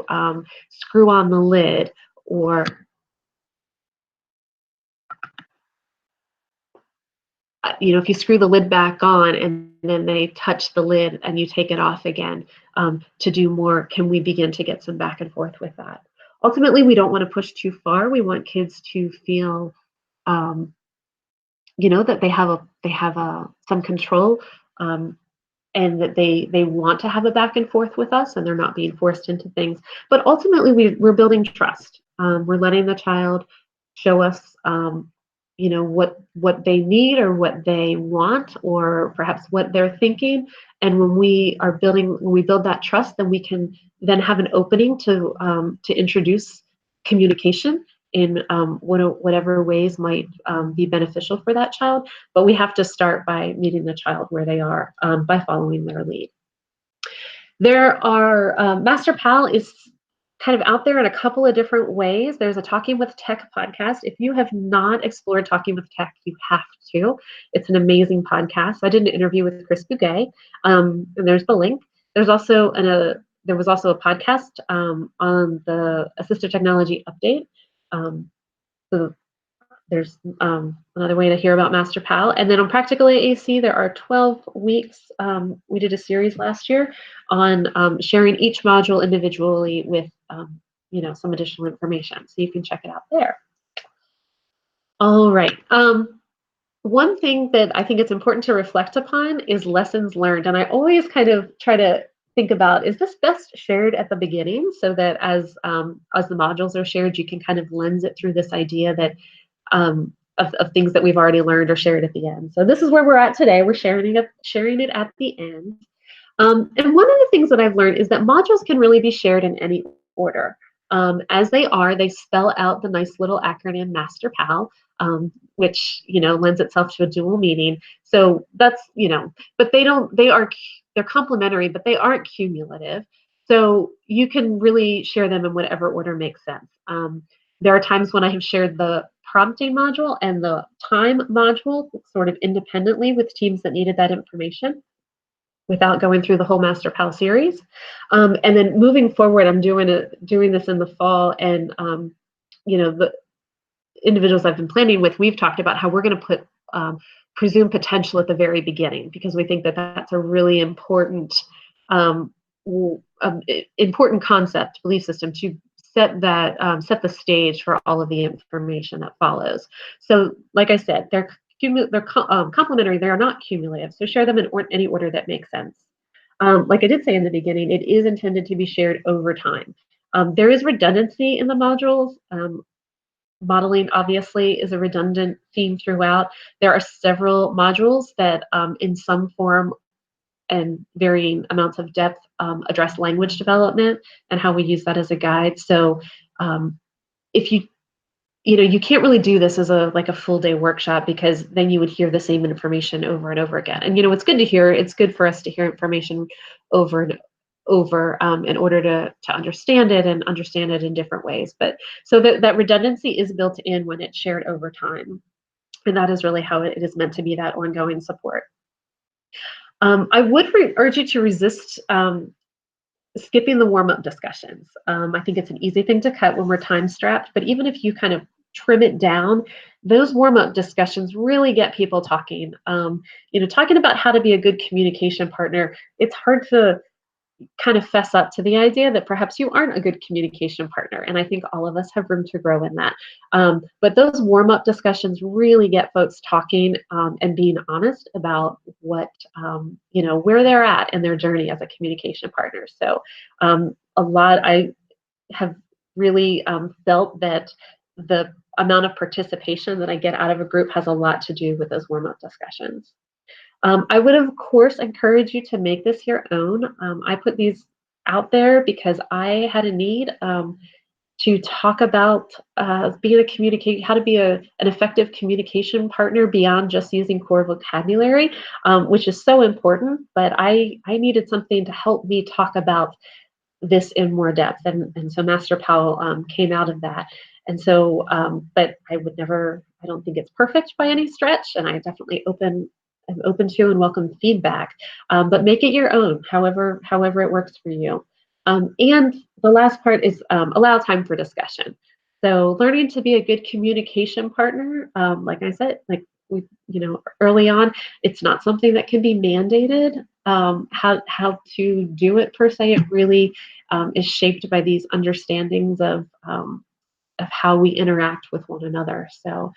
screw on the lid, or if you screw the lid back on and then they touch the lid and you take it off again, to do more, can we begin to get some back and forth with that? Ultimately, we don't want to push too far. We want kids to feel that they have some control, and that they want to have a back and forth with us, and they're not being forced into things. But ultimately, we're building trust. We're letting the child show us, what they need, or what they want, or perhaps what they're thinking. And when we build that trust, then we can then have an opening to introduce communication in whatever ways might be beneficial for that child. But we have to start by meeting the child where they are, by following their lead. There are Master Pal is kind of out there in a couple of different ways. There's a Talking with Tech podcast. If you have not explored Talking with Tech, you have to. It's an amazing podcast. I did an interview with Chris Bugay, and there's the link. There's also there was also a podcast on the Assistive Technology Update. So there's another way to hear about MasterPal. And then on Practical AAC, there are 12 weeks. We did a series last year on sharing each module individually with some additional information. So you can check it out there. All right. One thing that I think it's important to reflect upon is lessons learned. And I always kind of try to think about, is this best shared at the beginning so that as the modules are shared, you can kind of lens it through this idea that of things that we've already learned or shared at the end. So this is where we're at today. We're sharing it at the end. And one of the things that I've learned is that modules can really be shared in any order. As they are, they spell out the nice little acronym MasterPal, which lends itself to a dual meaning. So that's but they're complementary, but they aren't cumulative. So you can really share them in whatever order makes sense. There are times when I have shared the prompting module and the time module sort of independently with teams that needed that information without going through the whole MasterPal series. And then moving forward, I'm doing this in the fall, and the individuals I've been planning with, we've talked about how we're going to put presumed potential at the very beginning, because we think that that's a really important important concept, belief system, to set the stage for all of the information that follows. So like I said, they're complementary, they are not cumulative, so share them in any order that makes sense. Like I did say in the beginning, it is intended to be shared over time. There is redundancy in the modules. Modeling obviously is a redundant theme throughout. There are several modules that in some form and varying amounts of depth address language development and how we use that as a guide. So if you can't really do this as a full day workshop, because then you would hear the same information over and over again. And it's good to hear. It's good for us to hear information over and over in order to understand it and understand it in different ways. But so that redundancy is built in when it's shared over time. And that is really how it is meant to be, that ongoing support. I would urge you to resist skipping the warm-up discussions. I think it's an easy thing to cut when we're time strapped, but even if you kind of trim it down, those warm-up discussions really get people talking. Talking about how to be a good communication partner, it's hard to kind of fess up to the idea that perhaps you aren't a good communication partner. And I think all of us have room to grow in that. But those warm-up discussions really get folks talking and being honest about where they're at in their journey as a communication partner. So I have really felt that the amount of participation that I get out of a group has a lot to do with those warm-up discussions. I would, of course, encourage you to make this your own. I put these out there because I had a need to talk about how to be an effective communication partner beyond just using core vocabulary, which is so important. But I needed something to help me talk about this in more depth, and so MasterPal came out of that. And so, but I don't think it's perfect by any stretch, and I definitely am open to and welcome feedback, but make it your own, however it works for you. And the last part is allow time for discussion. So learning to be a good communication partner, like I said, early on, it's not something that can be mandated. How to do it per se, it really is shaped by these understandings of how we interact with one another. So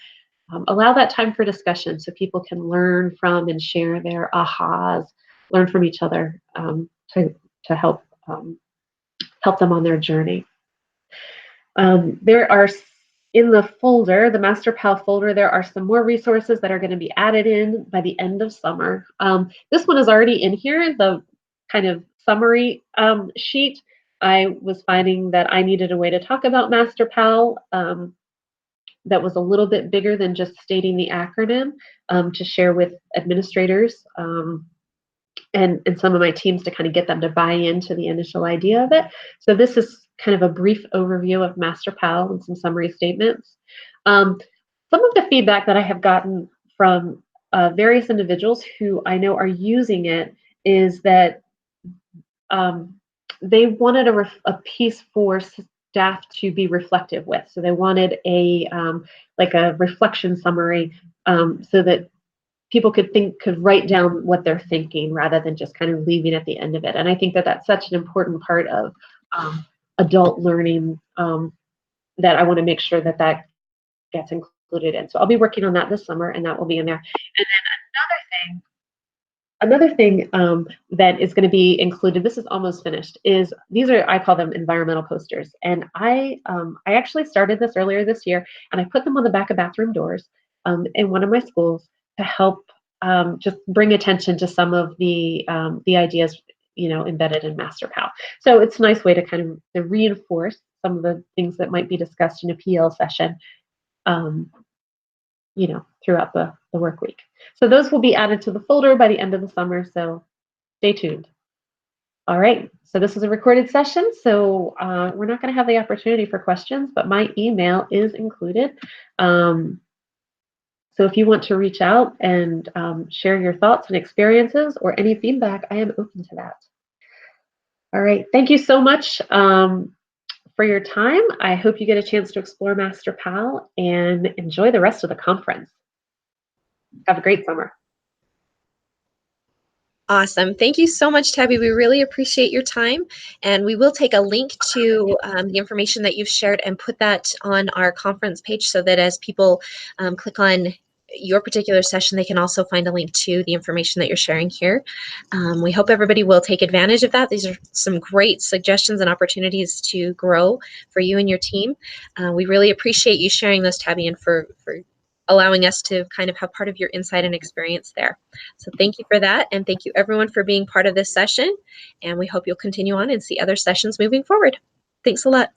allow that time for discussion so people can learn from and share their ahas, learn from each other to help them on their journey. There are, in the folder, the MasterPal folder, there are some more resources that are going to be added in by the end of summer. This one is already in here, the kind of summary sheet. I was finding that I needed a way to talk about MasterPal that was a little bit bigger than just stating the acronym, to share with administrators and some of my teams to kind of get them to buy into the initial idea of it. So this is kind of a brief overview of MasterPal and some summary statements. Some of the feedback that I have gotten from various individuals who I know are using it is that they wanted a piece for staff to be reflective with. So they wanted like a reflection summary, so that people could write down what they're thinking rather than just kind of leaving at the end of it. And I think that that's such an important part of adult learning, that I want to make sure that that gets included in. So I'll be working on that this summer, and that will be in there. And then another thing that is going to be included, this is almost finished, is these are, I call them environmental posters. And I actually started this earlier this year, and I put them on the back of bathroom doors in one of my schools to help just bring attention to some of the ideas, embedded in MasterPal. So it's a nice way to kind of reinforce some of the things that might be discussed in a PL session, throughout the work week. So those will be added to the folder by the end of the summer, so stay tuned. All right, so this is a recorded session, so we're not going to have the opportunity for questions, but my email is included. So if you want to reach out and share your thoughts and experiences or any feedback, I am open to that. All right, thank you so much for your time. I hope you get a chance to explore MasterPal and enjoy the rest of the conference. Have a great summer. Awesome. Thank you so much, Tabi. We really appreciate your time. And we will take a link to the information that you've shared and put that on our conference page so that as people click on your particular session, they can also find a link to the information that you're sharing here. We hope everybody will take advantage of that. These are some great suggestions and opportunities to grow for you and your team. We really appreciate you sharing those, Tabi, and for allowing us to kind of have part of your insight and experience there. So thank you for that. And thank you everyone for being part of this session. And we hope you'll continue on and see other sessions moving forward. Thanks a lot.